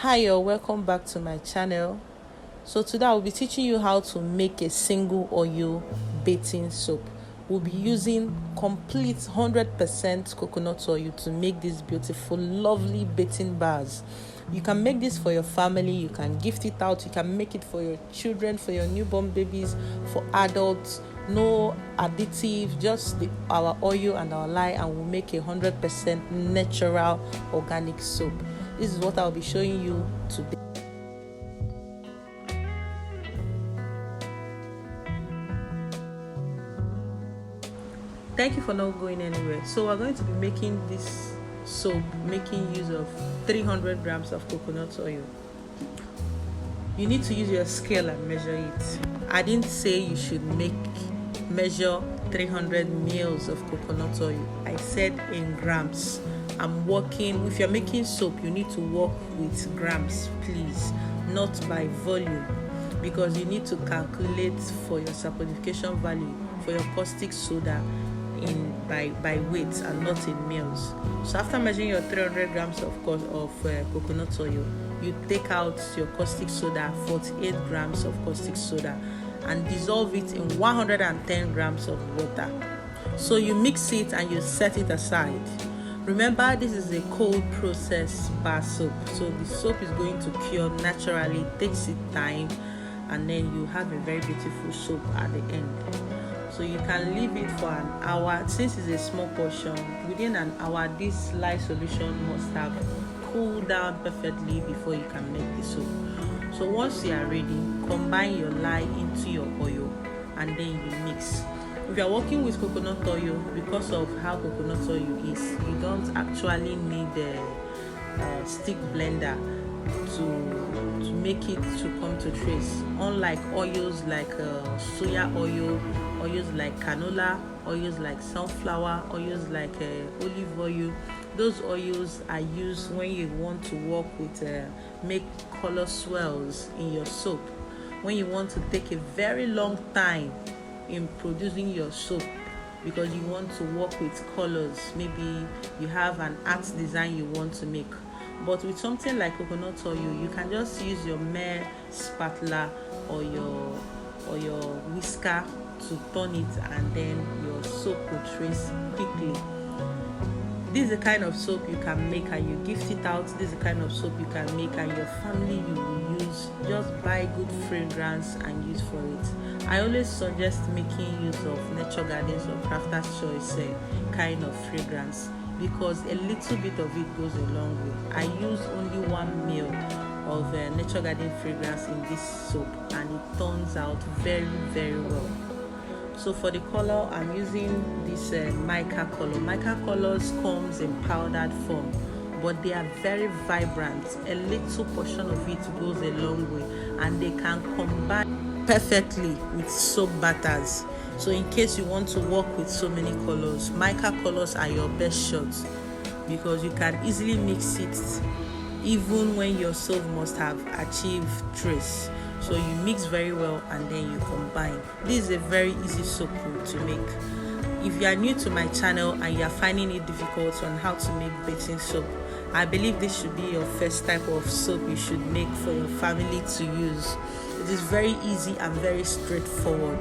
Hi, you're welcome back to my channel. So today I'll be teaching you how to make a single oil bathing soap. We'll be using complete 100% coconut oil to make these beautiful lovely bathing bars. You can make this for your family, you can gift it out, you can make it for your children, for your newborn babies, for adults. No additive, just our oil and our lye, and we'll make a 100% natural organic soap. This is what I'll be showing you today. Thank you for not going anywhere. So we're going to be making this soap, making use of 300 grams of coconut oil. You need to use your scale and measure it. I didn't say you should measure 300 mils of coconut oil. I said in grams. I'm working, if you're making soap, you need to work with grams, please, not by volume, because you need to calculate for your saponification value, for your caustic soda by weight and not in mils. So after measuring your 300 grams of coconut oil, you take out your caustic soda, 48 grams of caustic soda, and dissolve it in 110 grams of water. So you mix it and you set it aside. Remember, this is a cold process bar soap, so the soap is going to cure naturally, takes its time, and then you have a very beautiful soap at the end. So you can leave it for an hour. Since it's a small portion, within an hour this lye solution must have cooled down perfectly before you can make the soap. So once you are ready, combine your lye into your oil and then you mix. If you are working with coconut oil, because of how coconut oil is, you don't actually need a stick blender to make it to come to trace. Unlike oils like soya oil, oils like canola, oils like sunflower, oils like olive oil, those oils are used when you want to work with make color swirls in your soap, when you want to take a very long time in producing your soap because you want to work with colors. Maybe you have an art design you want to make. But with something like coconut oil, you can just use your mere spatula or your whisker to turn it, and then your soap will trace quickly. This is the kind of soap you can make and you gift it out. This is the kind of soap you can make and your family you will use. Just buy good fragrance and use for it. I always suggest making use of Nature Gardens or Crafter's Choice kind of fragrance, because a little bit of it goes a long way. I use only 1 ml of Nature Garden fragrance in this soap, and it turns out very, very well. So for the color, I'm using this mica color. Mica colors comes in powdered form, but they are very vibrant. A little portion of it goes a long way, and they can combine perfectly with soap batters. So in case you want to work with so many colors, mica colors are your best shots, because you can easily mix it even when your soap must have achieved trace. So you mix very well and then you combine. This is a very easy soap to make. If you are new to my channel and you are finding it difficult on how to make bathing soap, I believe this should be your first type of soap you should make for your family to use. It is very easy and very straightforward.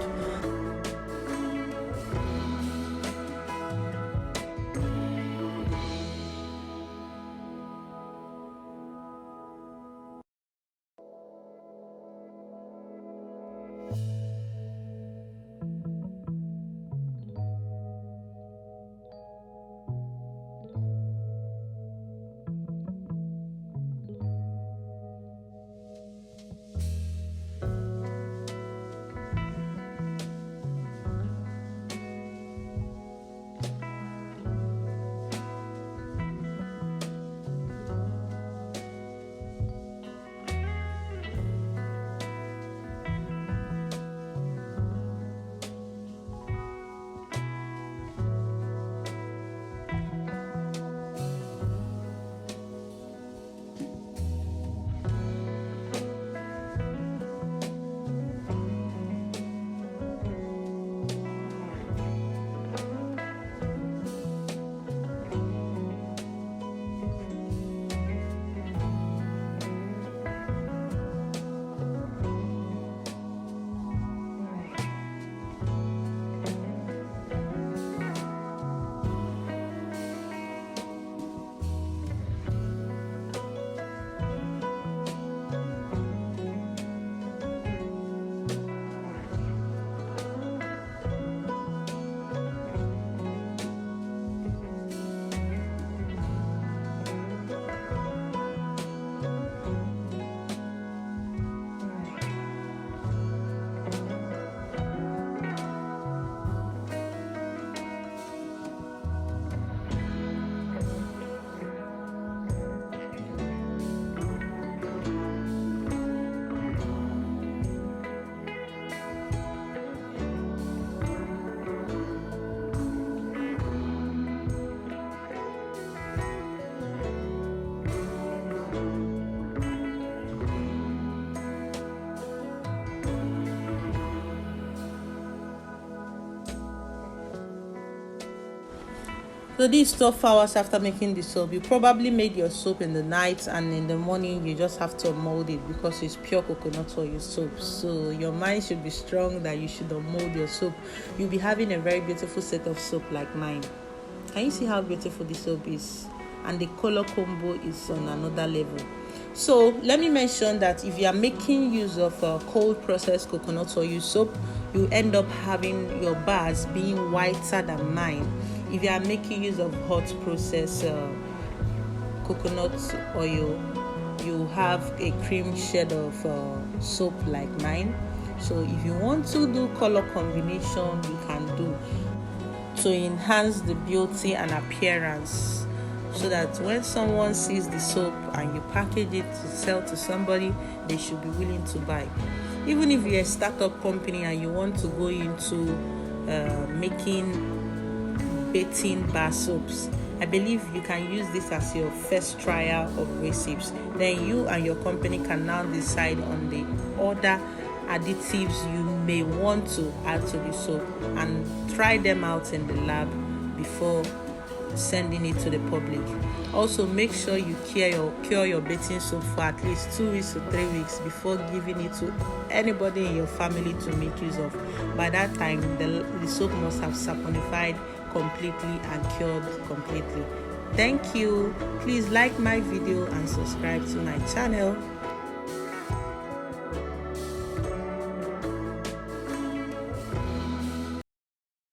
So this is 12 hours after making the soap. You probably made your soap in the night, and in the morning you just have to mold it because it's pure coconut oil soap. So your mind should be strong that you should mold your soap. You'll be having a very beautiful set of soap like mine. Can you see how beautiful the soap is? And the color combo is on another level. So let me mention that if you are making use of cold processed coconut oil soap, you end up having your bars being whiter than mine. If you are making use of hot processed coconut oil, you have a cream shade of soap like mine. So if you want to do color combination, you can do to enhance the beauty and appearance, so that when someone sees the soap and you package it to sell to somebody, they should be willing to buy. Even if you're a startup company and you want to go into making bathing bar soaps, I believe you can use this as your first trial of recipes. Then you and your company can now decide on the other additives you may want to add to the soap and try them out in the lab before sending it to the public. Also, make sure you cure your bathing soap for at least 2 weeks to 3 weeks before giving it to anybody in your family to make use of. By that time, the soap must have saponified completely and cured completely. Thank you. Please like my video and subscribe to my channel.